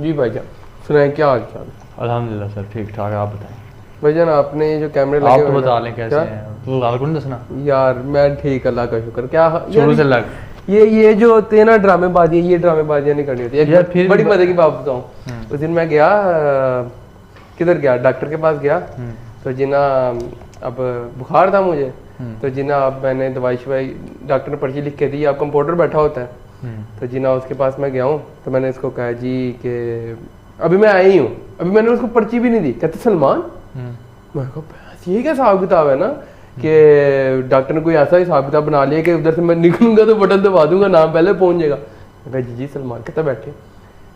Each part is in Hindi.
जी भाईजान, सुनाए क्या हाल चाल? अल्हम्दुलिल्लाह सर, ठीक ठाक। आप बताएं भाईजान, आपने ये जो कैमरे लगे आप तो हुए बता ना, लें कैसे क्या? हैं। तो गाल को नहीं दसना। यार मैं ठीक, अल्लाह का शुक्र। क्या शुरू से लग ये जो होते हैं ना ड्रामेबाजी, ये ड्रामेबाजियाँ नहीं करनी होती। यार एक फिर बड़ी भी मजे की बात बताऊँ। उस दिन मैं गया, किधर गया, डॉक्टर के पास गया। तो जिना अब बुखार था मुझे, तो जिना अब मैंने दवाई शवाई, डॉक्टर ने पर्ची लिख के दी। अब कंपाउंडर बैठा होता है, तो जिना उसके पास मैं गया हूँ। तो मैंने इसको कहा जी कि अभी मैं आई हूँ, अभी मैंने उसको पर्ची भी नहीं दी। कहते सलमान, मैं कहा ये क्या हिसाब किताब है ना कि डॉक्टर ने कोई ऐसा हिसाब किताब बना लिया कि उधर से मैं निकलूंगा तो बटन दबा दूंगा, नाम पहले पहुंच जाएगा। मैं कहा जी सलमान। कहता बैठे।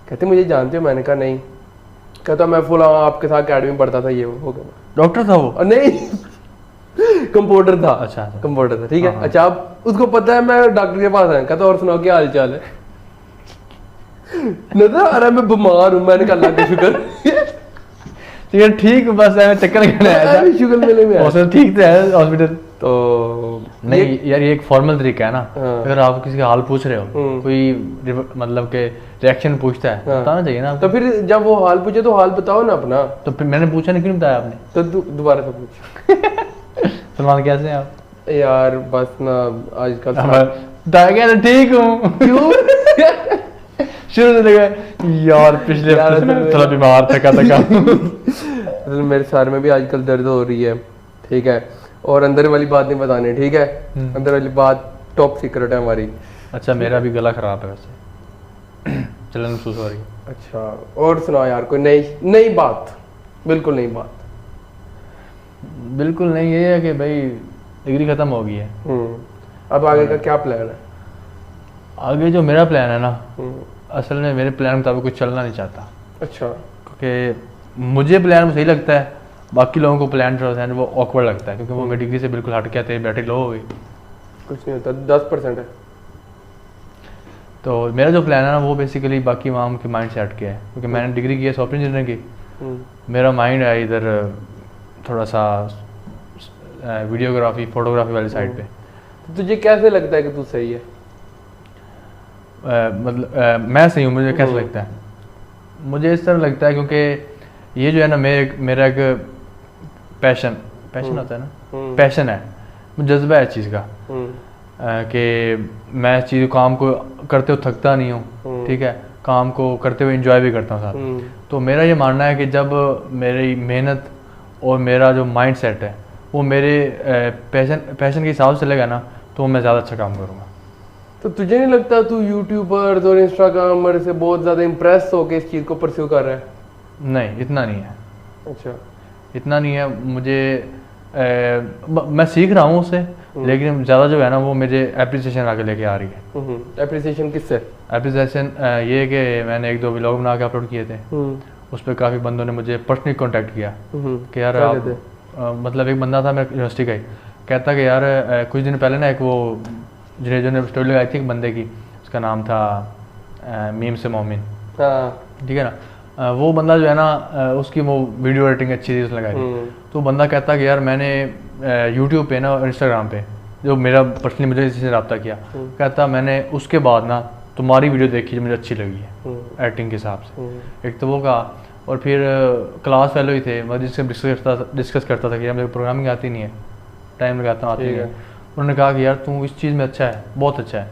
कहते मुझे जानते हो? मैंने कहा नहीं। कहता मैं फुला आपके साथ अकेडमी में पढ़ता था। ये वो हो गया। डॉक्टर था वो? और नहीं, कंप्यूटर था। अच्छा कंप्यूटर था, ठीक है। हाँ। अच्छा, अब उसको पता है मैं डॉक्टर के पास आया। कहता और सुनाओ क्या हाल चाल है? नजर आ रहा है मैं बीमार हूँ। मैंने कहा अल्लाह का शुक्र। ठीक, बस ऐसे चक्कर करने आया था। शुगर मिले में हॉस्पिटल ठीक है, हॉस्पिटल तो नहीं यार, ये एक फॉर्मल तरीका है ना। हाँ। अगर आप किसी का हाल पूछ रहे हो, कोई मतलब के रिएक्शन पूछता है, बताना चाहिए ना। तो फिर जब वो हाल पूछे तो हाल बताओ ना अपना। तो फिर मैंने पूछा नहीं, क्यों बताया आपने? तो दोबारा से पूछ। सलमान कैसे हैं आप? यार बस ना आजकल बताया क्या, ठीक हूँ। क्यों? शुरू से लगा यार पिछले हफ्ते से थोड़ा बीमार थका मेरे सर में भी आजकल दर्द हो रही है, ठीक है। और अंदर वाली बात नहीं बतानी, ठीक है। अंदर वाली बात टॉप सीक्रेट है हमारी। अच्छा, मेरा भी गला खराब है वैसे, चलन महसूस हो रही है। अच्छा, और सुनाओ यार कोई नई बात। बिल्कुल नई बात। बिल्कुल नहीं, ये है कि भाई डिग्री खत्म हो गई है। अब आगे का क्या प्लान है? आगे जो मेरा प्लान है ना, असल में मेरे प्लान के मुताबिक कुछ चलना नहीं चाहता। अच्छा। क्योंकि मुझे प्लान सही लगता है, बाकी लोगों को प्लान जो है वो ऑकवर्ड लगता है, क्योंकि वो मेरी डिग्री से बिल्कुल हट के आते हैं, बैटरी लो हो गई। कुछ नहीं होता, 10% है। तो मेरा जो प्लान है ना, वो बेसिकली बाकी माम के माइंड से हट के है। क्योंकि मैंने डिग्री की है सॉफ्टवेयर इंजीनियरिंग की, मेरा माइंड है इधर थोड़ा सा वीडियोग्राफी फोटोग्राफी वाली साइड पे। तो तुझे कैसे लगता है कि तू सही है? मतलब मैं सही हूँ, मुझे कैसे लगता है? मुझे इस तरह लगता है क्योंकि ये जो है ना, मेरा एक पैशन होता है ना, पैशन है, जज्बा है इस चीज़ का कि मैं इस चीज़ काम को करते हुए थकता नहीं हूँ, ठीक है। काम को करते हुए एंजॉय भी करता हूँ साथ। तो मेरा ये मानना है कि जब मेरी मेहनत और मेरा जो माइंड सेट है वो मेरे पैशन के हिसाब से चलेगा ना, तो मैं ज़्यादा अच्छा काम करूँगा। तो तुझे नहीं लगता तू यूट्यूबर और इंस्टाग्रामर से बहुत ज़्यादा इम्प्रेस होकर इस चीज़ को परस्यू कर रहा है? नहीं, इतना नहीं है। अच्छा, इतना नहीं है। मुझे मैं सीख रहा हूँ उससे, लेकिन ज़्यादा जो है ना वो मुझे एप्रिसिएशन आके लेके आ रही है। एप्रिसिएशन किससे? एप्रिसिएशन ये कि मैंने 1-2 व्लॉग बना के अपलोड किए थे, उस पर काफ़ी बंदों ने मुझे पर्सनली कांटेक्ट किया कि यार आप मतलब एक बंदा था मेरे यूनिवर्सिटी का ही, कहता कि यार कुछ दिन पहले ना एक वो जो ने स्टोरी लगाई थी एक बंदे की, उसका नाम था मीम से मोमिन, ठीक है ना। वो बंदा जो है ना, उसकी वो वीडियो एडिटिंग अच्छी थी, उसने लगाई थी। तो बंदा कहता कि यार मैंने यूट्यूब पे ना और इंस्टाग्राम पे जो मेरा पर्सनली मुझे इसी से रब्ता किया, कहता मैंने उसके बाद ना तुम्हारी वीडियो देखी जो मुझे अच्छी लगी है एडिटिंग के हिसाब से। एक तो वो कहा, और फिर क्लास फेलो ही थे, मैं जिससे डिस्कस करता था कि यार मेरे प्रोग्रामिंग आती नहीं है, टाइम लगाता हूँ आती है। उन्होंने कहा कि यार तू इस चीज़ में अच्छा है, बहुत अच्छा है,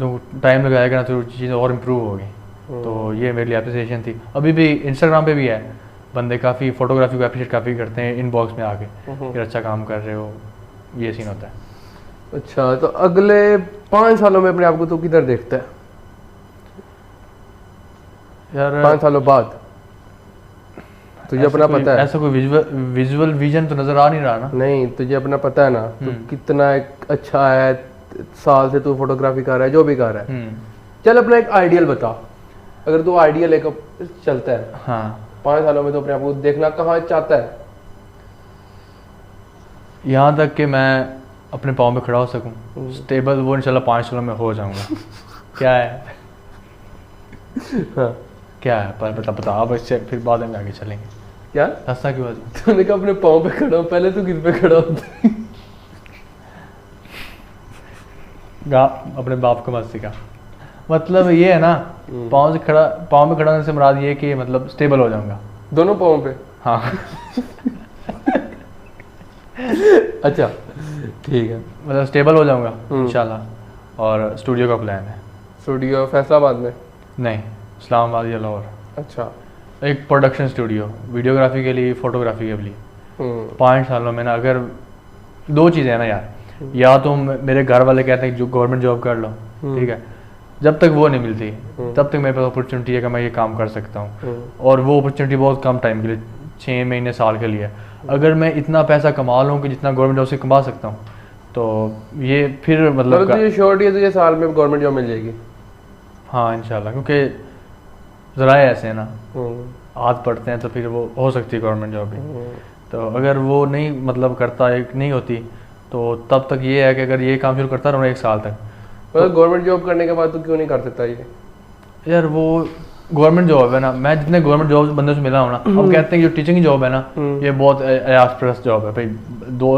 तो टाइम लगाएगा ना तो चीज़ और इम्प्रूव होगी। तो ये मेरे लिए एप्रिसिएशन थी। अभी भी इंस्टाग्राम पे भी है, बंदे काफ़ी फोटोग्राफी को अप्रिशिएट काफ़ी करते हैं इनबॉक्स में आके, फिर अच्छा काम कर रहे हो, ये सीन होता है। अच्छा, तो अगले 5 सालों में अपने आप को तू किधर देखता है यार? 5 सालों बाद तुझे अपना पता है? ऐसा कोई विजुअल विजन तो नज़र आ नहीं रहा ना। नहीं, तुझे अपना पता है ना तू कितना एक अच्छा है, साल से तू फोटोग्राफी कर रहा है, जो भी कर रहा है। चल अपना एक आइडियल बता, अगर तू आइडियल लेकर चलता है, हाँ, 5 सालों में तो अपने आप को देखना कहाँ चाहता है? यहाँ तक कि मैं अपने पाँव पे खड़ा हो सकूँ, स्टेबल, वो इंशाल्लाह 5 सालों में हो जाऊँगा। क्या है? हाँ, क्या है पर बता अब, इससे फिर बाद में आगे चलेंगे। क्या हंसना क्यों? तूने कहा अपने पाँव पे खड़ा हो, पहले तू किस पे खड़ा होता? अपने बाप को मत सिखा, मतलब ये है ना, पाँव में खड़ा होने से मुराद ये कि मतलब स्टेबल हो जाऊंगा दोनों पाँव पे। हाँ। अच्छा ठीक है, मतलब स्टेबल हो जाऊंगा इंशाल्लाह। और स्टूडियो का प्लान है। स्टूडियो फैसलाबाद में? नहीं, इस्लामाबाद या लाहौर। अच्छा। एक प्रोडक्शन स्टूडियो, वीडियोग्राफी के लिए, फोटोग्राफी के लिए। 5 सालों में ना, अगर 2 चीज़ें हैं ना यार, या तो मेरे घर वाले कहते हैं जो गवर्नमेंट जॉब कर लो, ठीक है, जब तक वो नहीं मिलती तब तक मेरे पास अपॉर्चुनिटी है कि मैं ये काम कर सकता हूँ, और वो अपॉर्चुनिटी बहुत कम टाइम के लिए, 6 महीने साल के लिए। अगर मैं इतना पैसा कमा लूँ कि जितना गवर्नमेंट जॉब से कमा सकता हूँ, तो ये फिर मतलब तुझे श्योरिटी है तुझे साल में गवर्नमेंट जॉब मिल जाएगी? हाँ इंशाल्लाह, क्योंकि ज़राए ऐसे हैं ना, हाथ पड़ते हैं तो फिर वो हो सकती है गवर्नमेंट जॉब भी। तो अगर वो नहीं मतलब करता, एक नहीं होती, तो तब तक ये है कि अगर ये काम शुरू करता रहूँ 1 साल तक, मतलब गवर्नमेंट जॉब करने के बाद तू क्यों नहीं कर सकता ये? यार वो गवर्नमेंट जॉब है ना, मैं जितने गवर्नमेंट जॉब बंदे से मिला हूँ ना, अब कहते हैं कि जो टीचिंग जॉब है ना, ये बहुत अयास जॉब है भाई,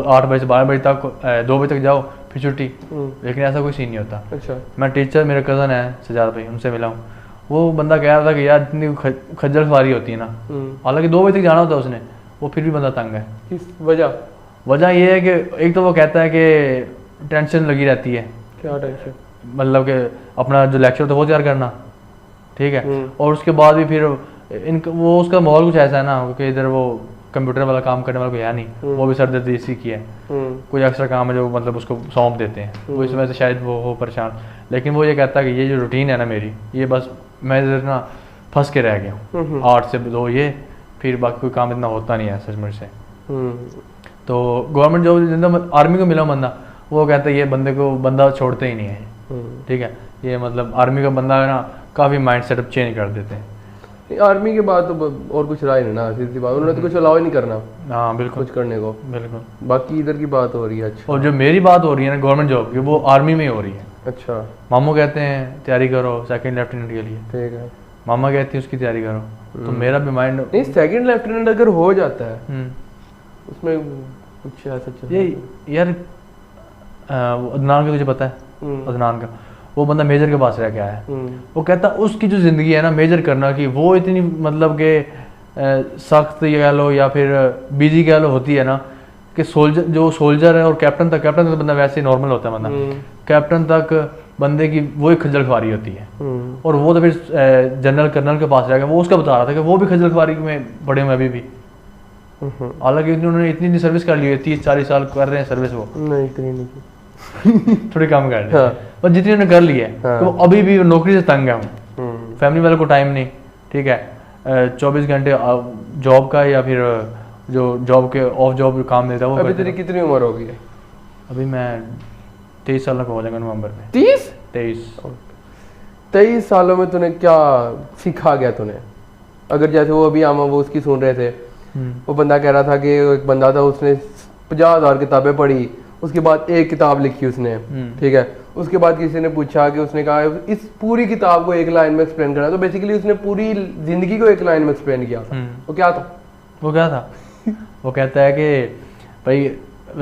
8 बजे से 12 बजे तक, 2 बजे तक जाओ फिर छुट्टी। लेकिन ऐसा कोई सीन नहीं होता। अच्छा। मैं टीचर, मेरे कज़न है सजाद भाई, उनसे मिला हूँ, वो बंदा कह रहा था कि यार इतनी खज्जल खुआरी होती है ना, हालांकि 2 बजे तक जाना होता है उसने, वो फिर भी बंदा तंग है। किस वजह ये है कि एक तो वो कहता है कि टेंशन लगी रहती है। क्या टेंशन? मतलब कि अपना जो लेक्चर था वो तैयार करना, ठीक है, और उसके बाद भी फिर वो उसका माहौल कुछ ऐसा है ना, क्योंकि इधर वो कंप्यूटर वाला काम करने वाला कोई है नहीं, वो भी सरदर्दी इसी की है, कोई एक्स्ट्रा काम है जो मतलब उसको सौंप देते हैं, वो इस वजह से शायद वो हो परेशान। लेकिन वो ये कहता है कि ये जो रूटीन है ना मेरी, ये बस मैं इधर ना फंस के रह गया हूँ, 8 से 2 ये, फिर बाकी कोई काम इतना होता नहीं है सच मुझ से। तो गवर्नमेंट जॉब आर्मी को मिला बंदा, वो कहता है ये बंदा छोड़ते ही नहीं है, ठीक है, ये मतलब आर्मी का बंदा है ना, काफ़ी माइंड सेटअप चेंज कर देते हैं। आर्मी के बाद तो और कुछ रहा ही नहीं ना, सीधी बात, उन्होंने तो कुछ अलाउ ही नहीं करना। हाँ बिल्कुल, कुछ करने को, बिल्कुल। बाकी इधर की बात हो रही है। अच्छा। और जो मेरी बात हो रही है ना गवर्नमेंट जॉब की, वो आर्मी में ही हो रही है। अच्छा। मामू कहते हैं तैयारी करो 2nd लेफ्टिनेंट के लिए, ठीक है, मामा कहती है उसकी तैयारी करो, तो मेरा भी माइंड नहीं, 2nd लेफ्टिनेंट अगर हो जाता है उसमें कुछ ऐसा चल ये यार, अदनान का तुझे पता है, अदनान का वो बंदा मेजर के पास रह के आया है, वो कहता उसकी जो ज़िंदगी है ना मेजर करना की, वो इतनी मतलब के सख्त ये कह लो या फिर बिजी कह लो होती है ना, कि सोल्जर है और कैप्टन तक तो बंदा वैसे ही नॉर्मल होता है बंदा, कैप्टन तक बंदे की वो एक खज्जल खुआरी होती है, और वो तो फिर जनरल कर्नल के पास रह गया, वो उसका बता रहा था कि वो भी खज्जल खुआरी में पड़े हुए अभी भी, हालांकि उन्होंने इतनी सर्विस कर ली है, 30-40 साल कर रहे हैं सर्विस, वो नहीं इतनी नहीं थोड़ी कम कर ली, पर जितनी उन्होंने कर ली है, तो अभी भी नौकरी से तंग है, फैमिली वाले को टाइम नहीं, ठीक है, 24 घंटे जॉब का या फिर जो जॉब के ऑफ जॉब काम मिलता है वो। अभी तेरी कितनी उम्र हो गई है? अभी मैं 23 साल का हो जाएगा नवंबर में। 23 सालों में तूने क्या सीखा गया तूने? अगर जैसे वो अभी आमा वो उसकी सुन रहे थे, वो बंदा कह रहा था कि एक बंदा था उसने 50,000 किताबें पढ़ी, उसके बाद एक किताब लिखी उसने, ठीक है, उसके बाद किसी ने पूछा कि उसने कहा इस पूरी किताब को एक लाइन में एक्सप्लेन करना, तो बेसिकली उसने पूरी जिंदगी को एक लाइन में एक्सप्लेन किया था। वो क्या था? वो कहता है कि भाई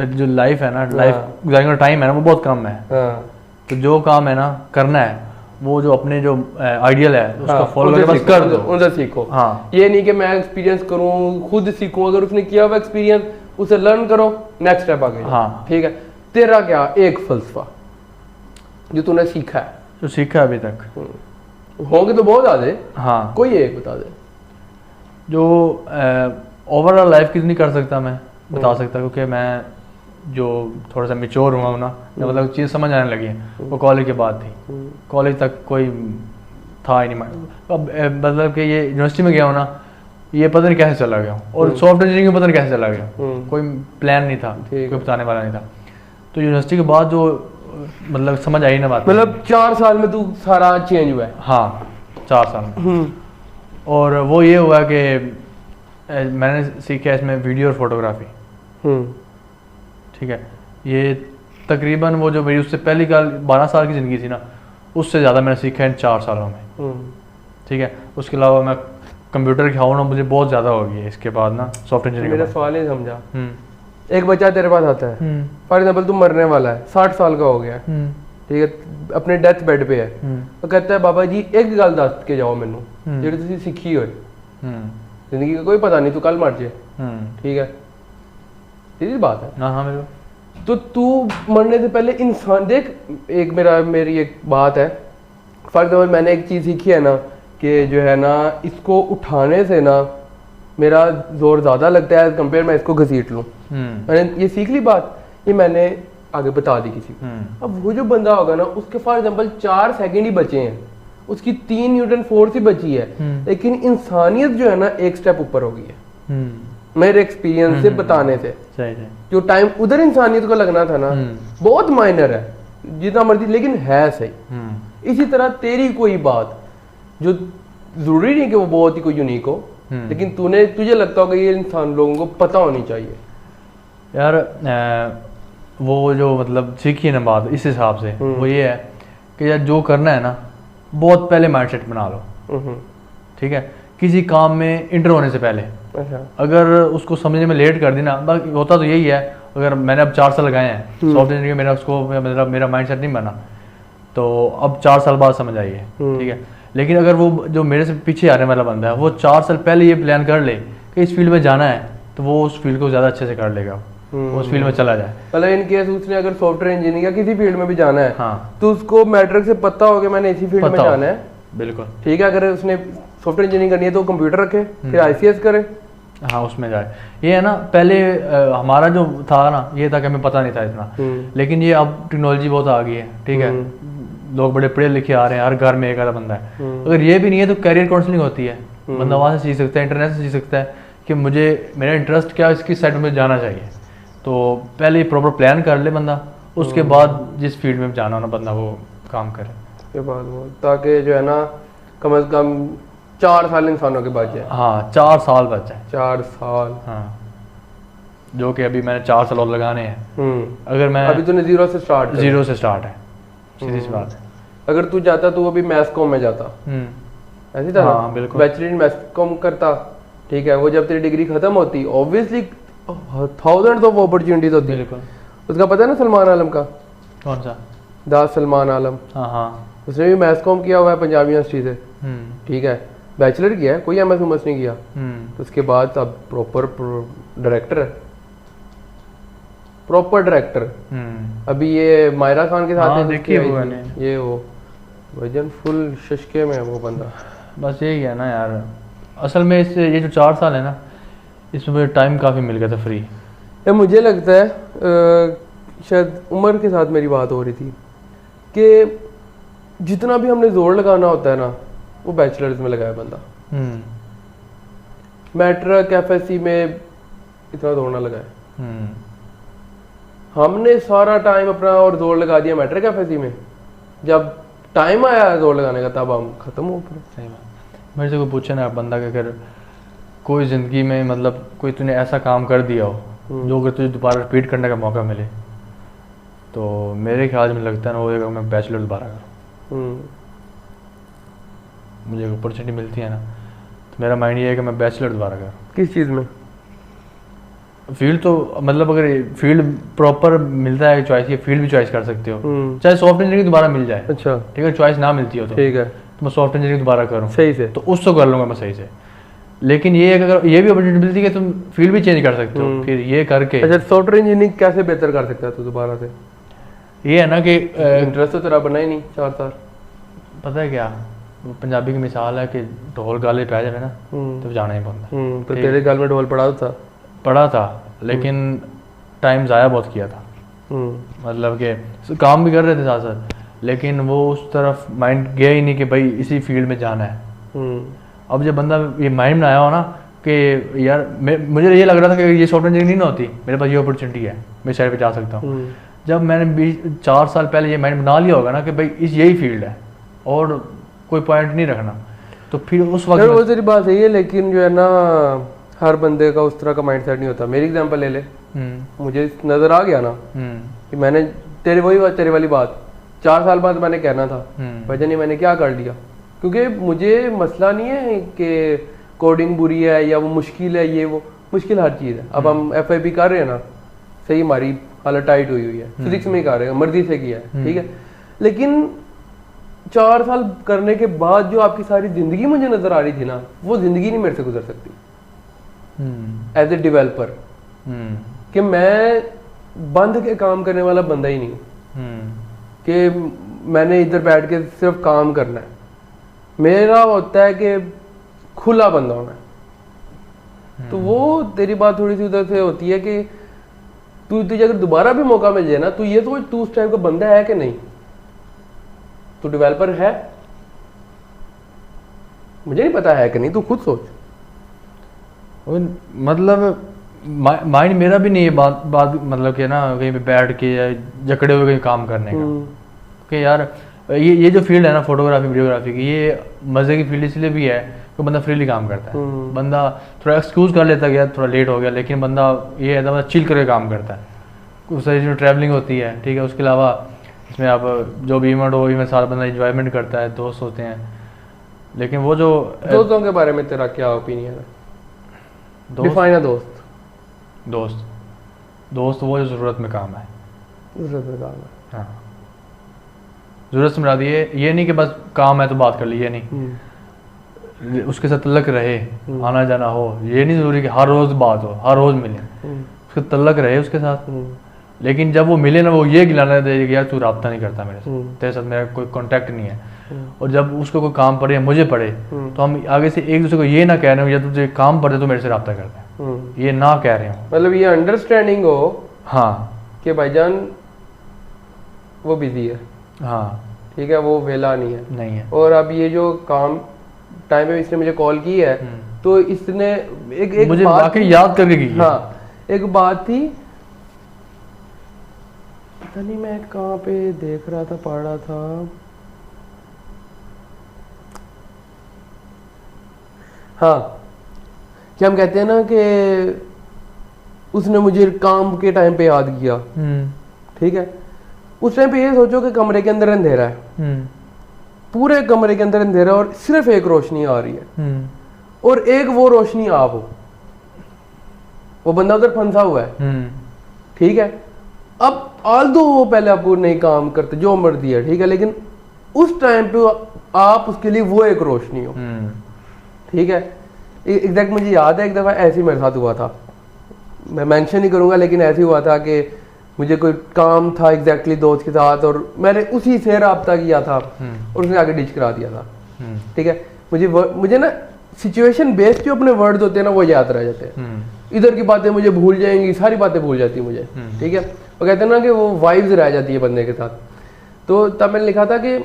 जो लाइफ है ना, लाइफ गुजारने का टाइम है ना, वो बहुत कम है, तो जो काम है ना करना है, वो जो अपने जो आइडियल है उसको फॉलो करके बस कर दो, उनसे सीखो। हाँ, ये नहीं कि मैं एक्सपीरियंस करूँ, खुद सीखूं, अगर उसने किया हुआ एक्सपीरियंस उसे लर्न करो, नेक्स्ट स्टेप आगे। हाँ ठीक है, तेरा क्या एक फलसफा जो तूने सीखा है? जो सीखा है अभी तक होंगे तो बहुत ज्यादा, हाँ, कोई एक बता दे जो ओवरऑल लाइफ कितनी कर सकता मैं बता सकता, क्योंकि मैं जो थोड़ा सा मेच्योर हुआ हूँ ना, मतलब चीज़ समझ आने लगी है, वो कॉलेज के बाद थी। कॉलेज तक कोई था ही नहीं, अब मतलब कि ये यूनिवर्सिटी में गया हूँ ना, ये पता नहीं कैसे चला गया, और सॉफ्टवेयर इंजीनियरिंग में पता नहीं कैसे चला गया, कोई प्लान नहीं था, कोई बताने वाला नहीं था। तो यूनिवर्सिटी के बाद जो मतलब समझ आई ना बात, मतलब 4 साल में तू सारा चेंज हुआ है? हाँ, 4 साल में। और वो ये हुआ कि मैंने सीखा इसमें वीडियो और फोटोग्राफी, ठीक है, ये तकरीबन वो जो मेरी उससे पहली 12 साल की ज़िंदगी थी ना, उससे ज़्यादा मैंने सीखा इन 4 सालों में, ठीक है। उसके अलावा मैं कंप्यूटर की ना मुझे बहुत ज़्यादा हो गई है इसके बाद ना, सॉफ्टवेयर इंजीनियरिंग। मेरा सवाल नहीं समझा। एक बच्चा तेरे पास आता है, फॉर एग्जाम्पल तू मरने वाला है, 60 साल का हो गया, ठीक है, अपने डेथ बेड पे है, तो कहता है बाबा जी एक गल दस के जाओ मैनू ਜਿਹੜੀ ਤੁਸੀਂ ਸਿੱਖੀ ਹੋਏ जिंदगी का कोई पता नहीं, तू कल मर जाए, ठीक है, सीधी बात है। हाँ मेरे तो तू मरने से पहले इंसान देख, एक मेरी एक बात है, फॉर एग्जाम्पल मैंने एक चीज़ सीखी है ना कि जो है ना इसको उठाने से ना मेरा जोर ज़्यादा लगता है कंपेयर मैं इसको घसीट लूँ। मैंने ये सीख ली बात, ये मैंने आगे बता दी किसी को। अब वो जो बंदा होगा ना उसके फॉर एग्जाम्पल 4 सेकंड ही बचे हैं, उसकी 3 न्यूटन फोर्स ही बची है, लेकिन इंसानियत जो है ना एक स्टेप ऊपर हो गई है मेरे एक्सपीरियंस से बताने से। जो टाइम उधर इंसानियत को लगना था ना बहुत माइनर है जितना मर्जी, लेकिन है सही। इसी तरह तेरी कोई बात जो जरूरी नहीं कि वो बहुत ही कोई यूनिक हो, लेकिन तुझे लगता होगा ये इंसान लोगों को पता होनी चाहिए यार। वो जो मतलब सीखी है ना बात इस हिसाब से, वो ये है कि यार जो करना है ना बहुत पहले माइंडसेट बना लो, ठीक है, किसी काम में इंटर होने से पहले। अच्छा। अगर उसको समझने में लेट कर दी ना, बाकी होता तो यही है, अगर मैंने अब 4 साल लगाए हैं सॉफ्टवेयर इंजीनियर, मेरा माइंडसेट नहीं बना, तो अब 4 साल बाद समझ आई है, ठीक है। लेकिन अगर वो जो मेरे से पीछे आने वाला बंदा है वो 4 साल पहले ये प्लान कर ले कि इस फील्ड में जाना है, तो वो उस फील्ड को ज़्यादा अच्छे से कर लेगा, उस फील्ड में चला जाए। मतलब इन केस उसने अगर सॉफ्टवेयर इंजीनियर या किसी फील्ड में भी जाना है, हाँ, तो उसको मैट्रिक से पता हो कि मैंने इसी फील्ड में जाना है, बिल्कुल, ठीक है। अगर उसने सॉफ्टवेयर इंजीनियरिंग करनी है तो कंप्यूटर रखे, फिर आईसीएस करे, हाँ उसमें जाए। ये है ना, पहले हमारा जो था ना ये था कि हमें पता नहीं था इतना, लेकिन ये अब टेक्नोलॉजी बहुत आ गई है, ठीक है, लोग बड़े पढ़े लिखे आ रहे हैं, हर घर में एक आधा बंदा है। अगर ये भी नहीं है तो कैरियर काउंसलिंग होती है, बंदा वहाँ से सीख सकता है, इंटरनेट से सीख सकता है कि मुझे मेरा इंटरेस्ट क्या है, इसकी साइड में जाना चाहिए। तो पहले प्रॉपर प्लान कर ले बंदा, उसके बाद जिस फील्ड में जाना हो ना बंदा वो काम करे। ये बात वो, ताकि जो है ना कम से कम 4 साल इंसानों के बच जाए। हाँ 4 साल बच जाए, 4 साल, हाँ, जो कि अभी मैंने 4 साल और लगाने हैं। अगर मैं अभी तूने जीरो से स्टार्ट है, सीधी सी बात है। अगर तू जाता तो अभी मैथ्स कॉम में जाता, ऐसी था हाँ, बिल्कुल, बैचलर इन मैथ्स कॉम करता, ठीक है। वो जब तेरी डिग्री खत्म होती ऑब्वियसली थाउजेंड्स ऑफ अपॉर्चुनिटीज होती है। उसका पता है ना सलमान आलम का, कौन सा? दास सलमान आलम, हाँ, उसने भी मैथ्स कॉम किया हुआ है पंजाब यूनिवर्सिटी से, ठीक है, बैचलर किया है, कोई एमएस उमएस नहीं किया। तो उसके बाद अब प्रॉपर डायरेक्टर है, प्रॉपर डायरेक्टर। अभी ये मायरा खान के साथ देखी है ये वो वजन फुल शशके में है वो बंदा। बस यही है ना यार, असल में इससे ये जो 4 साल है ना इसमें मुझे टाइम काफ़ी मिल गया था फ्री। ये मुझे लगता है शायद उम्र के साथ मेरी बात हो रही थी कि जितना भी हमने जोर लगाना होता है ना वो बैचलर्स में लगाया बंदा, मैट्रिक एफएससी में इतना जोर ना लगाया। हमने सारा टाइम अपना और जोर लगा दिया मैट्रिक एफएससी में, जब टाइम आया जोर लगाने का तब हम खत्म हो गए। सही बात। मेरे से कोई पूछे ना बंदा कि अगर कोई ज़िंदगी में मतलब कोई तूने ऐसा काम कर दिया हो जो अगर तुझे दोबारा रिपीट करने का मौका मिले, तो मेरे ख्याल में लगता है ना वो अगर मैं बैचलर दोबारा करूँ, मुझे अपॉर्चुनिटी मिलती है ना, तो मेरा माइंड ये है कि मैं बैचलर दोबारा करूँ। किस चीज़ में? फील्ड तो मतलब अगर फील्ड प्रॉपर मिलता है चॉइस, ये फील्ड भी चॉइस कर सकते हो, चाहे सॉफ्टवेयर इंजीनियरिंग दोबारा मिल जाए, अच्छा ठीक है, चॉइस ना मिलती हो तो ठीक है, तो मैं सॉफ्टवेयर इंजीनियरिंग दोबारा करूँ सही से, तो उसको कर लूँगा मैं सही से। लेकिन ये अगर ये भी अपॉर्चुनिटी मिलती है कि तुम फील्ड भी चेंज कर सकते हो, फिर ये करके। अच्छा, सॉफ्टवेयर इंजीनियरिंग कैसे बेहतर कर सकता है तू दोबारा से? ये है ना कि इंटरेस्ट तो तेरा बना ही नहीं 4 साल। पता है क्या, पंजाबी की मिसाल है कि ढोल गाले पे आ जाए ना तो जाना ही पड़ता। तो तेरे गाल में ढोल पड़ा था लेकिन टाइम ज़ाया बहुत किया था, मतलब कि काम भी कर रहे थे साथ साथ, लेकिन वो उस तरफ माइंड गया ही नहीं कि भाई इसी फील्ड में जाना है। अब जब बंदा ये माइंड में आया हो ना कि यार मुझे ये लग रहा था कि ये सॉफ्टवेयर इंजीनियरिंग नहीं होती, मेरे पास ये अपॉर्चुनिटी है, मैं साइड पे जा सकता हूँ। जब मैंने 4 साल पहले ये माइंड बना लिया होगा ना कि भाई यही फील्ड है और कोई पॉइंट नहीं रखना, तो फिर उस वक्त वो तेरी बात सही है, लेकिन जो है ना हर बंदे का उस तरह का माइंड सेट नहीं होता। मेरी एग्जांपल ले ले, मुझे नजर आ गया ना कि मैंने तेरे वाली बात 4 साल बाद मैंने कहना था, वजह नहीं मैंने क्या कर लिया, क्योंकि मुझे मसला नहीं है कि कोडिंग बुरी है या वो मुश्किल है, ये वो मुश्किल हर चीज़ है। अब हम FIB कर रहे हैं ना, सही हमारी हालत टाइट हुई है, फिजिक्स में ही कर रहे हैं, मर्जी से किया है, ठीक है, लेकिन 4 साल करने के बाद जो आपकी सारी जिंदगी मुझे नजर आ रही थी ना, वो जिंदगी नहीं मेरे से गुजर सकती एज ए डेवलपर, कि मैं बंद के काम करने वाला बंदा ही नहीं हूँ कि मैंने इधर बैठ के सिर्फ काम करना है। मेरा होता है कि खुला बंदा होना है। तो वो तेरी बात थोड़ी सी उधर से होती है कि तुझे अगर दोबारा भी मौका मिल जाए ना, तू ये सोच तू उस टाइप का बंदा है कि नहीं, तू डेवलपर है, मुझे नहीं पता है कि नहीं, तू खुद सोच। मतलब माइंड मेरा भी नहीं है बात मतलब कि ना कहीं पे बैठ के या जकड़े हुए कहीं काम करने का, कि यार ये जो फील्ड है ना फोटोग्राफी वीडियोग्राफी की, ये मज़े की फील्ड इसलिए भी है कि बंदा फ्रीली काम करता है। बंदा थोड़ा एक्सक्यूज़ कर लेता गया, थोड़ा लेट हो गया, लेकिन बंदा ये है बंदा चिल करके काम करता है। उस तरह ट्रैवलिंग होती है, ठीक है, उसके अलावा इसमें आप जो भी इवेंट हो इवेंट सारा बंदा इंजॉयमेंट करता है, दोस्त होते हैं। लेकिन वो जो दोस्तों के बारे में तेरा क्या ओपिनियन है? डिफाइन अ दोस्त वो जो ज़रूरत में काम है। ज़रूरत में काम है, हाँ, ज़रूरत से मुराद ये नहीं कि बस काम है तो बात कर ली, ये नहीं, उसके साथ तल्लक रहे, आना जाना हो, ये नहीं ज़रूरी कि हर रोज़ बात हो, हर रोज़ मिले, उसके तल्लक रहे उसके साथ। लेकिन जब वो मिले ना, वो ये गिलाना दे कि यार तू राब्ता नहीं करता मेरे से, तेरे साथ मेरा कोई कांटेक्ट नहीं है। और जब उसको कोई काम पड़े मुझे पड़े, तो हम आगे से एक दूसरे को ये ना कह रहे हो या तुझे काम पड़े तो मेरे से राब्ता करते हैं, ये ना कह रहे हो, मतलब ये अंडरस्टैंडिंग हो, हाँ, कि भाईजान वो बिजी है, हाँ, ठीक है, वो वेला नहीं है, और अब ये जो काम टाइम पे इसने मुझे कॉल की है, तो इसने एक मुझे वाकई याद करके की। हाँ, एक बात थी, पता नहीं मैं कहाँ पे देख रहा था, पढ़ रहा था, हाँ, कि हम कहते हैं ना कि उसने मुझे काम के टाइम पे याद किया, ठीक है, उस टाइम पे ये सोचो कि कमरे के अंदर अंधेरा है, पूरे कमरे के अंदर अंधेरा और सिर्फ एक रोशनी आ रही है, और एक वो रोशनी आप हो, वो बंदा उधर फंसा हुआ है, ठीक है। अब आल्दो वो पहले आपको नहीं काम करते जो मर्जी है, ठीक है, लेकिन उस टाइम पे आप उसके लिए वो एक रोशनी हो, ठीक है। एग्जैक्ट मुझे याद है एक दफ़ा ऐसे ही मेरे साथ हुआ था, मैं मेंशन नहीं करूंगा, लेकिन ऐसे हुआ था कि मुझे कोई काम था एग्जैक्टली दोस्त के साथ, और मैंने उसी से रब्ता किया था और उसने आगे डिच करा दिया था, ठीक है। मुझे ना सिचुएशन बेस्ड जो अपने वर्ड्स होते हैं ना, वो याद रह जाते हैं, इधर की बातें मुझे भूल जाएंगी, सारी बातें भूल जाती है मुझे, ठीक है। वो कहते हैं ना कि वो वाइब्स रह जाती है बंदे के साथ। तो तब मैंने लिखा था कि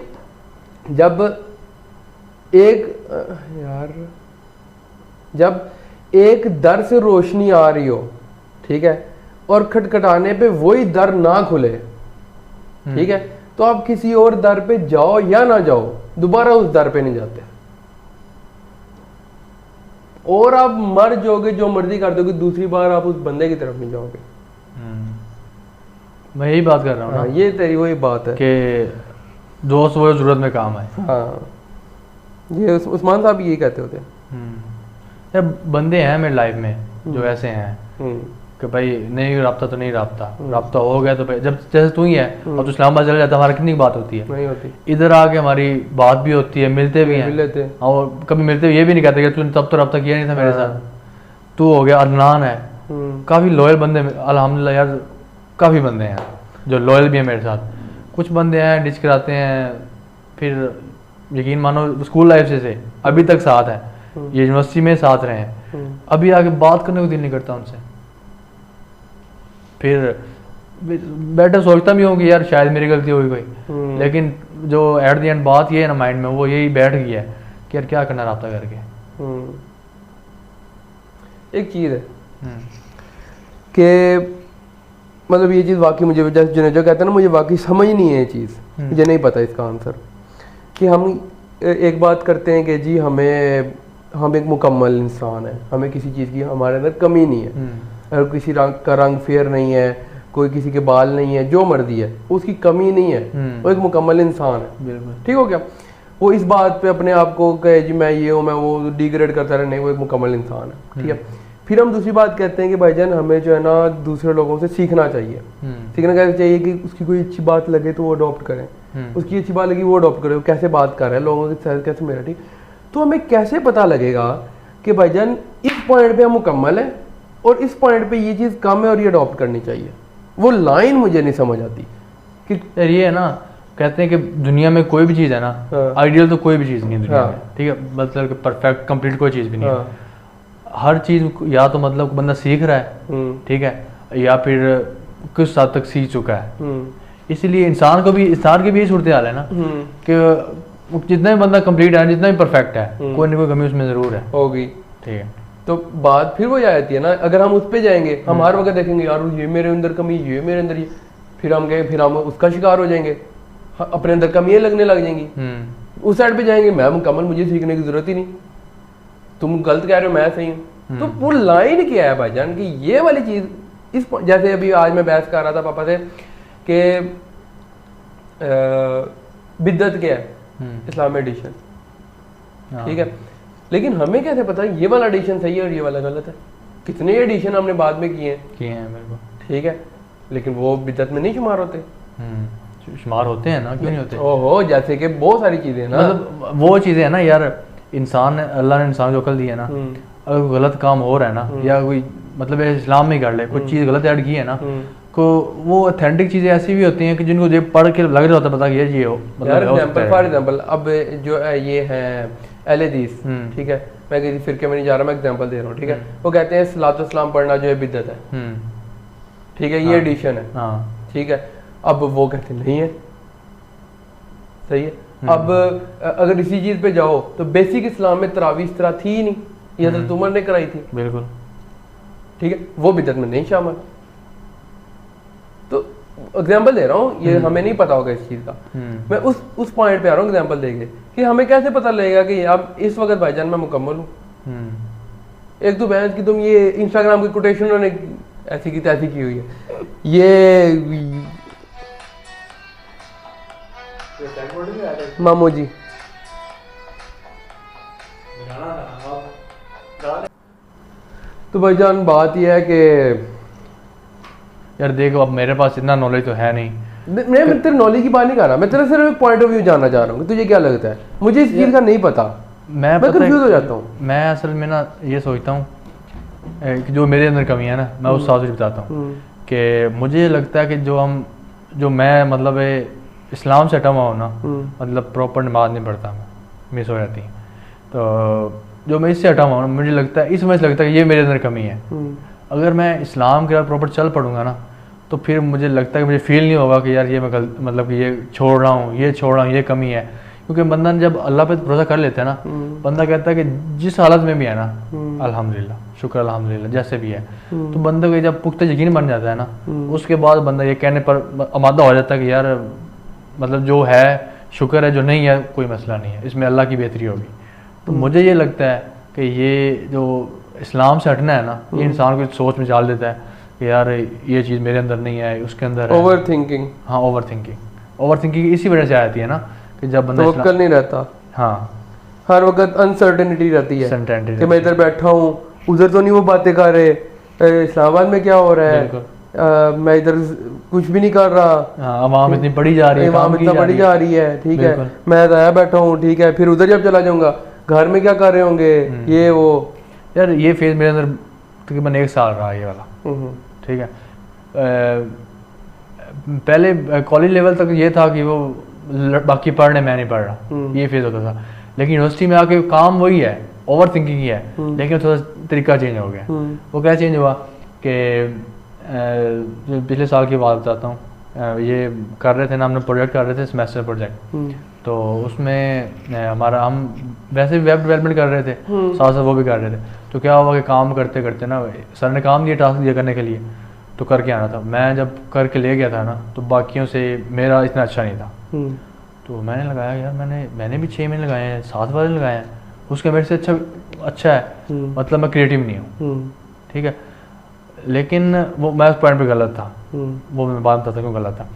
जब एक दर से रोशनी आ रही हो, ठीक है, और खटखटाने पे वही दर ना खुले, ठीक है, तो आप किसी और दर पे जाओ या ना जाओ, दोबारा उस दर पे नहीं जाते, और आप मर जाओगे, जो मर्जी कर दोगे, दूसरी बार आप उस बंदे की तरफ नहीं जाओगे। मैं यही बात कर रहा हूँ ना, ये तेरी वही बात है कि दोस्त वो जरूरत में काम है। हाँ, ये उस्मान साहब यही कहते होते हैं। बंदे हैं मेरे लाइफ में जो ऐसे हैं कि भाई नहीं राब्ता तो नहीं राब्ता हो गया तो भाई, जब जैसे तू ही है और तू इस्लामाबाद चला जाता, हमारी कितनी बात होती है, नहीं होती, इधर आके हमारी बात भी होती है, मिलते भी हैं, और कभी मिलते हुए ये भी नहीं कहते कि तूने तब तो राब्ता किया नहीं था मेरे साथ। तू हो गया, अदनान है, काफ़ी लॉयल बंदे अल्हम्दुलिल्लाह यार, काफ़ी बंदे हैं जो लॉयल भी हैं मेरे साथ। कुछ बंदे हैं डिच कराते हैं, फिर यकीन मानो स्कूल लाइफ से अभी तक साथ है, ये यूनिवर्सिटी में साथ रहे हैं, अभी आगे बात करने को दिल नहीं करता उनसे। फिर बैठे सोचता भी हूँ कि यार शायद मेरी गलती होगी कोई, लेकिन जो एट द एंड बात ये है ना माइंड में, वो यही बैठ गई है कि यार क्या करना राब्ता करके। एक चीज़ है कि मतलब ये चीज़ वाकई मुझे जैसे जो कहते हैं ना, मुझे वाकई समझ नहीं है ये चीज़, मुझे नहीं पता इसका आंसर, कि हम एक बात करते हैं कि जी हम एक मुकम्मल इंसान है, हमें किसी चीज़ की हमारे अंदर कमी नहीं है, अगर किसी रंग का रंग फेयर नहीं है, कोई किसी के बाल नहीं है, जो मर्जी है, उसकी कमी नहीं है, वो एक मुकम्मल इंसान है, ठीक हो गया। वो इस बात पे अपने आप को कहे जी मैं ये हूँ, मैं वो डिग्रेड करता रहे, नहीं, वो एक मुकम्मल इंसान है, ठीक है। फिर हम दूसरी बात कहते हैं कि भाईजान हमें जो है ना दूसरे लोगों से सीखना चाहिए। सीखना कैसे चाहिए कि उसकी कोई अच्छी बात लगे तो वो अडॉप्ट करें, उसकी अच्छी बात लगी वो अडॉप्ट करे, कैसे बात कर रहा है लोगों के साथ, कैसे मेरा ठीक। तो हमें कैसे पता लगेगा कि भाईजान इस पॉइंट पे हम मुकम्मल है और इस पॉइंट पे ये चीज़ कम है और ये अडॉप्ट करनी चाहिए? वो लाइन मुझे नहीं समझ आती कि यार ये है ना, कहते हैं कि दुनिया में कोई भी चीज़ है ना, आइडियल तो कोई भी चीज़ नहीं है दुनिया में, ठीक है, मतलब कि परफेक्ट कंप्लीट कोई चीज़ भी नहीं है। हर चीज़ या तो मतलब बंदा सीख रहा है, ठीक है, या फिर कुछ हद तक सीख चुका है। इसीलिए इंसान की भी यही सूरत हाल है ना कि जितना भी बंदा कंप्लीट है, जितना भी परफेक्ट है, कोई ना कोई कमी उसमें ज़रूर है, होगी, ठीक है। तो बात फिर वो जाती है ना, अगर हम उस पे जाएंगे, हम हर वक्त देखेंगे यार ये मेरे अंदर कमी, ये मेरे अंदर ये, फिर हम उसका शिकार हो जाएंगे, अपने अंदर कमियां लगने लग जाएंगी। उस साइड पे जाएंगे, मैं मुकम्मल, मुझे सीखने की जरूरत ही नहीं, तुम गलत कह रहे हो, मैं सही हूँ। तो वो लाइन क्या है भाईजान कि ये वाली चीज इस, जैसे अभी आज मैं बहस कर रहा था पापा से कि बिद्दत क्या है, इस्लामी एडिशन, ठीक है, लेकिन हमें कैसे पता ये वाला एडिशन सही है और ये वाला गलत है? कितने एडिशन हमने बाद में किए हैं बिल्कुल, ठीक है, लेकिन वो बिद्दत में नहीं शुमार होते। शुमार होते हैं ना, क्यों नहीं होते? ओहो, जैसे कि बहुत सारी चीजें हैं ना, मतलब वो चीजें है ना यार, इंसान अल्लाह ने इंसान को अकल दी है ना, अगर कोई गलत काम हो रहा है ना, या कोई मतलब इस्लाम में कर ले कोई चीज़ गलत ऐड की है ना, को वो ऑथेंटिक चीज़ें ऐसी भी होती हैं कि जिनको जब पढ़ के लग रहा होता है पता कि ये हो, मतलब फॉर एग्जांपल अब जो ये है अहले हदीस, ठीक है, मैं किसी फिरके में नहीं जा रहा, मैं एग्जांपल दे रहा हूँ, ठीक है, वो कहते हैं सलातो सलाम पढ़ना जो है बिद्दत है, ठीक है, ये एडिशन है, ठीक है, अब वो कहते नहीं है, सही है। अब अगर इसी चीज पे जाओ तो बेसिक इस्लाम में तरावी इस तरह थी ही नहीं, ये हज़रत उमर ने कराई थी, बिल्कुल, ठीक है, वो बिदअत में नहीं शामिल। तो एग्जांपल दे रहा हूँ, ये हमें नहीं पता होगा इस चीज का, मैं उस पॉइंट पे आ रहा हूँ एग्जांपल देके कि हमें कैसे पता लगेगा कि अब इस वक्त भाईजान मैं मुकम्मल हूँ। एक तो बहन की तुम ये इंस्टाग्राम की कोटेशन उन्होंने ऐसी की तैसी की हुई है, ये मामू जी तो भाईजान बात यह है कि यार देखो, अब मेरे पास इतना नॉलेज तो है नहीं, मैं तेरे नॉलेज की बात नहीं कर रहा, मैं तेरा सिर्फ एक पॉइंट ऑफ व्यू जानना चाह रहा हूँ, तुझे क्या लगता है? मुझे इस चीज़ का नहीं पता, मैं कंफ्यूज हो जाता हूँ। मैं असल में ना ये सोचता हूँ कि जो मेरे अंदर कमी है ना, मैं उस हिसाब से बताता हूँ कि मुझे लगता है कि जो मैं मतलब इस्लाम से हटा हुआ हूँ ना, मतलब प्रॉपर नमाज नहीं पढ़ता, मैं मिस हो जाती है, तो जो मैं इससे हटा हुआ हूँ मुझे लगता है, इस वजह से लगता है कि ये मेरे अंदर कमी है। अगर मैं इस्लाम के साथ प्रॉपर चल पड़ूंगा ना, तो फिर मुझे लगता है कि मुझे फील नहीं होगा कि यार ये मैं मतलब कि ये छोड़ रहा हूँ, ये कमी है, क्योंकि बंदा जब अल्लाह पे भरोसा कर लेता है ना, बंदा कहता है कि जिस हालत में भी है ना, अल्हम्दुलिल्लाह, शुक्र अल्हम्दुलिल्लाह, जैसे भी है, तो बंदे को जब पुख्ता यकीन बन जाता है ना, उसके बाद बंदा ये कहने पर आमादा हो जाता है कि यार मतलब जो है शुक्र है, जो नहीं है कोई मसला नहीं है, इसमें अल्लाह की बेहतरी होगी। तो मुझे ये लगता है कि ये जो इस्लाम से हटना है ना, ये इंसान को सोच में डाल देता है कि यार ये चीज़ मेरे अंदर नहीं है, उसके अंदर है। ओवर थिंकिंग, हाँ, ओवर थिंकिंग इसी वजह से आती है ना कि जब बंदा तवक्कुल नहीं रहता, हाँ, हर वक्त अनसर्टेनिटी रहती है कि मैं इधर बैठा हूँ, उधर तो नहीं वो बातें कर रहे, इस्लामाबाद में क्या हो रहा है, मैं इधर कुछ भी नहीं कर रहा, आवाम इतनी बढ़ी जा रही है, आवाम इतना बढ़ी जा रही है, ठीक है, मैं आया बैठा हूँ, ठीक है, फिर उधर जब चला जाऊंगा घर में क्या कर रहे होंगे, ये वो। यार ये फेज मेरे अंदर तकरीबन 1 साल रहा ये वाला, ठीक है। पहले कॉलेज लेवल तक ये था कि वो बाकी पढ़ने, मैं नहीं पढ़ रहा, ये फेज होता था, लेकिन यूनिवर्सिटी में आके काम वही है, ओवर थिंकिंग ही है, लेकिन थोड़ा तरीका चेंज हो गया। वो क्या चेंज हुआ कि पिछले साल की बात बताता हूँ, ये कर रहे थे ना, हमने प्रोजेक्ट कर रहे थे, सेमेस्टर प्रोजेक्ट, तो उसमें हमारा हम वैसे भी वेब डेवलपमेंट कर रहे थे, साथ साथ वो भी कर रहे थे। तो क्या हुआ कि काम करते करते ना, सर ने काम दिया, टास्क दिया करने के लिए, तो करके आना था। मैं जब करके ले गया था ना, तो बाकियों से मेरा इतना अच्छा नहीं था, तो मैंने लगाया यार, मैंने भी 6 महीने लगाए हैं, 7 वाले लगाए हैं, उसके मेरे से अच्छा है, मतलब मैं क्रिएटिव नहीं हूँ, ठीक है, लेकिन वो मैं उस पॉइंट पे गलत था, वो मैं बात बताता क्यों गलत था।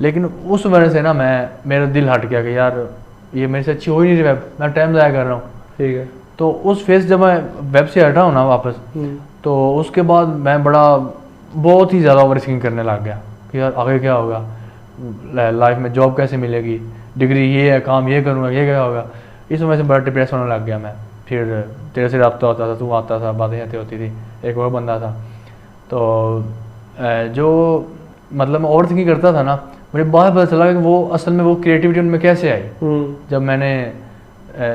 लेकिन उस वजह से ना मेरा दिल हट गया कि यार ये मेरे से अच्छी हो ही नहीं रही वेब, मैं टाइम ज़ाया कर रहा हूँ, ठीक है। तो उस फेज जब मैं वेब से हटा हूँ ना वापस, तो उसके बाद मैं बहुत ही ज़्यादा ओवर थिंकिंग करने लग गया कि यार आगे क्या होगा, लाइफ में जॉब कैसे मिलेगी, डिग्री ये है, काम ये करूँगा, ये क्या होगा। इस वजह से बड़ा डिप्रेस होने लग गया मैं। फिर तेरे से रब्ता होता था, तू आता था, बातें आती होती थी, एक और बंदा था। तो जो मतलब मैं ओवर थिंकिंग करता था ना, मुझे बहुत पता चला कि वो असल में वो क्रिएटिविटी उनमें कैसे आई। जब मैंने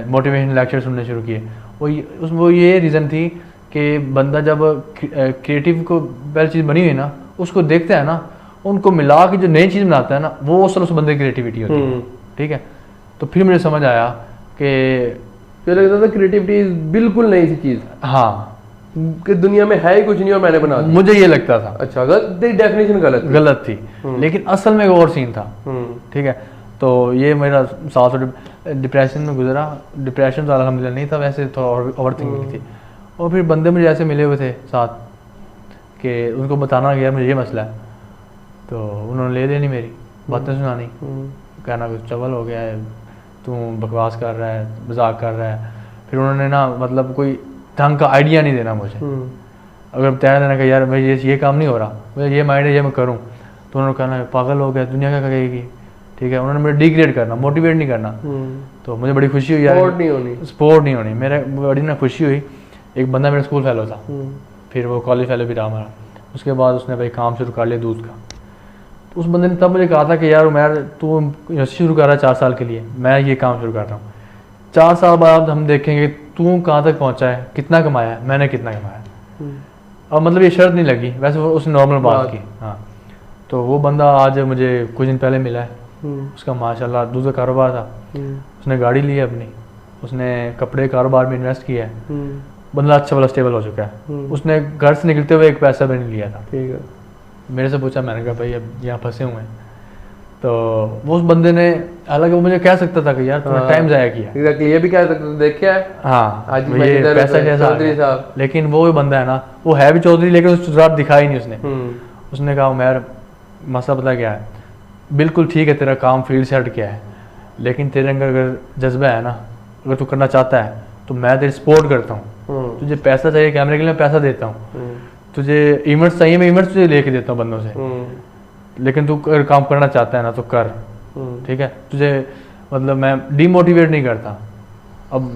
मोटिवेशनल लेक्चर सुनने शुरू किए, वो ये रीज़न थी कि बंदा जब क्रिएटिव को पहली चीज़ बनी हुई ना, उसको देखता है ना, उनको मिला के जो नई चीज़ बनाता है ना, वो असल उस बंदे की क्रिएटिविटी होती है। ठीक है, तो फिर मुझे समझ आया कि फिर लगता था क्रिएटिविटी बिल्कुल नई सी चीज़, हाँ, कि दुनिया में है ही कुछ नहीं और मैंने बना दिया। मुझे ये लगता था। अच्छा, डेफिनेशन गलत थी। लेकिन असल में एक और सीन था। ठीक है, तो ये मेरा साल डिप्रेशन में गुजरा। डिप्रेशन तो अल्हम्दुलिल्लाह नहीं था, वैसे तो ओवर थिंकिंग थी। और फिर बंदे मुझे ऐसे मिले हुए थे साथ कि उनको बताना गया मुझे ये मसला है, तो उन्होंने ले लेनी मेरी बातें सुनानी, कहना कुछ चवल हो गया है, तू बकवास कर रहा है, मजाक कर रहा है। फिर उन्होंने ना मतलब कोई ढंग का आइडिया नहीं देना मुझे। अगर बताया देना कि यार भाई ये काम नहीं हो रहा, मुझे ये माइंड है, ये मैं करूँ, तो उन्होंने कहना पागल हो गया, दुनिया क्या कहेगी। ठीक है, उन्होंने मुझे डिग्रेड करना, मोटिवेट नहीं करना। तो मुझे बड़ी खुशी हुई यार, सपोर्ट नहीं होनी, मेरे बड़ी ना खुशी हुई। एक बंदा मेरा स्कूल फेलो था, फिर वो कॉलेज फेलो भी रहा हमारा। उसके बाद उसने भाई काम शुरू कर लिया दूध का। तो उस बंदे ने तब मुझे कहा था कि यार उमर तू यूनिवर्सिटी शुरू कर रहा है 4 साल के लिए, मैं ये काम शुरू कर रहा हूँ। 4 साल बाद हम देखेंगे तू कहाँ तक पहुँचा है, कितना कमाया है, मैंने कितना कमाया। अब मतलब ये शर्त नहीं लगी, वैसे वो उसने नॉर्मल बात की। हाँ, तो वो बंदा आज मुझे कुछ दिन पहले मिला है। उसका माशाल्लाह दूध का कारोबार था, उसने गाड़ी ली है अपनी, उसने कपड़े कारोबार में इन्वेस्ट किया है। बंदा अच्छा वाला स्टेबल हो चुका है। उसने घर से निकलते हुए एक पैसा भी नहीं लिया था। ठीक है, मेरे से पूछा, मैंने कहा भाई अब यहाँ फंसे हुए हैं। तो वो उस बंदे ने, हालांकि वो मुझे कह सकता था कि यार तुमने टाइम ज़ाया किया। एग्जैक्टली, ये भी कह सकता था, देखिए हाँ आज ये पैसा कैसा चौधरी साहब। लेकिन वो बंदा है ना, वो है भी चौधरी, लेकिन उस रात दिखाई नहीं उसने। उसने कहा उमर मसला पता क्या है, बिल्कुल ठीक है तेरा काम फील्ड से हट गया है, लेकिन तेरे अंदर अगर जज्बा है ना, अगर तू करना चाहता है तो मैं तेरी सपोर्ट करता हूँ। तुझे पैसा चाहिए कैमरे के लिए, मैं पैसा देता हूँ। तुझे इवेंट्स चाहिए, मैं इवेंट्स तुझे लेके देता हूँ बंदों से। लेकिन तू अगर काम करना चाहता है ना तो कर। ठीक है, तुझे मतलब मैं डिमोटिवेट नहीं करता। अब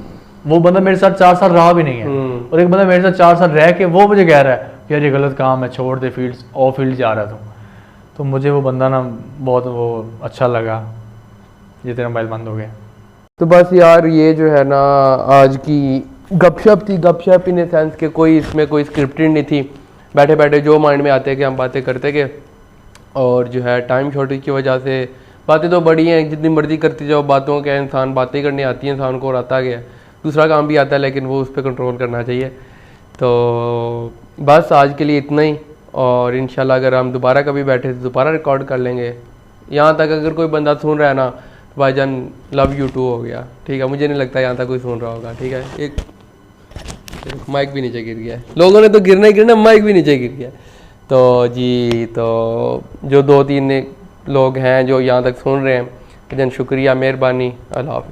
वो बंदा मेरे साथ 4 साल रहा भी नहीं है, और एक बंदा मेरे साथ 4 साल रह के वो मुझे कह रहा है कि यार ये गलत काम है, छोड़ दे, फील्ड जा रहा था। तो मुझे वो बंदा ना बहुत वो अच्छा लगा। ये तेरा मोबाइल बंद हो गया। तो बस यार ये जो है ना आज की गपशप थी। गपशप इन सेंस के कोई इसमें कोई स्क्रिप्टेड नहीं थी, बैठे बैठे जो माइंड में आते कि हम बातें करते के। और जो है टाइम शॉर्टेज की वजह से बातें तो बड़ी हैं, जितनी मर्जी करती जाओ बातों के, इंसान बातें करनी आती हैं इंसान को, और आता गया दूसरा काम भी आता है, लेकिन वो उस पर कंट्रोल करना चाहिए। तो बस आज के लिए इतना ही, और इंशाल्लाह अगर हम दोबारा कभी बैठे तो दोबारा रिकॉर्ड कर लेंगे। यहाँ तक अगर कोई बंदा सुन रहा है ना, तो भाईजान लव यू टू हो गया। ठीक है, मुझे नहीं लगता यहाँ तक कोई सुन रहा होगा। ठीक है, एक माइक भी नीचे गिर गया है, लोगों ने तो गिरना ही गिरना, माइक भी नीचे गिर गया। तो जी, तो जो 2-3 लोग हैं जो यहाँ तक सुन रहे हैं, भाईजान शुक्रिया, मेहरबानी, अल्लाह हाफ़िज़।